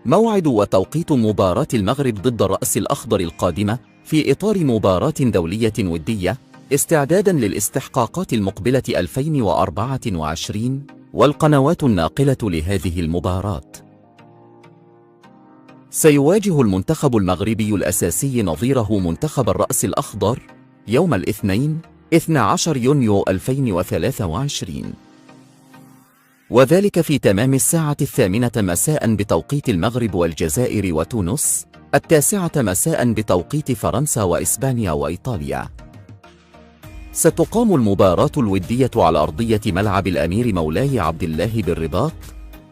موعد وتوقيت مباراة المغرب ضد الرأس الأخضر القادمة في إطار مباراة دولية ودية استعداداً للاستحقاقات المقبلة 2024 والقنوات الناقلة لهذه المباراة. سيواجه المنتخب المغربي الأساسي نظيره منتخب الرأس الأخضر يوم الاثنين 12 يونيو 2023، وذلك في تمام 8:00 مساء بتوقيت المغرب والجزائر وتونس، 9:00 مساء بتوقيت فرنسا وإسبانيا وإيطاليا. ستقام المباراة الودية على أرضية ملعب الأمير مولاي عبد الله بالرباط،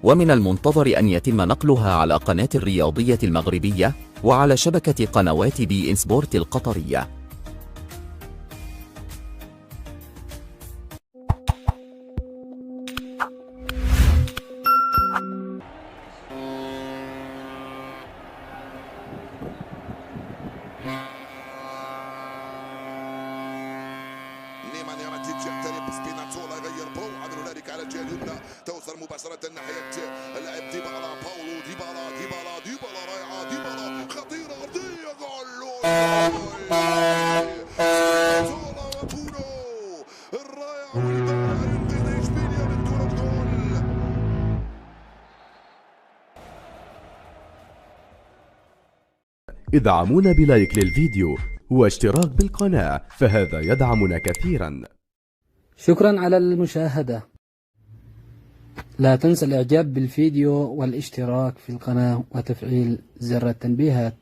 ومن المنتظر أن يتم نقلها على قناة الرياضية المغربية وعلى شبكة قنوات بي إن سبورت القطرية. نيمار يقترب سبيناتزولا يغير برو عدل هنالك على الجهه اليمنى توصل مباشره ناحيه اللاعب ديبالا باولو ديبالا رائعه ديبالا خطيره ارضيه جول سبيناتزولا وبونو الرائع والبارع بين اشبيليا من دون جول. ادعمونا بلايك للفيديو واشتراك بالقناة فهذا يدعمنا كثيرا. شكرا على المشاهدة. لا تنسى الاعجاب بالفيديو والاشتراك في القناة وتفعيل زر التنبيهات.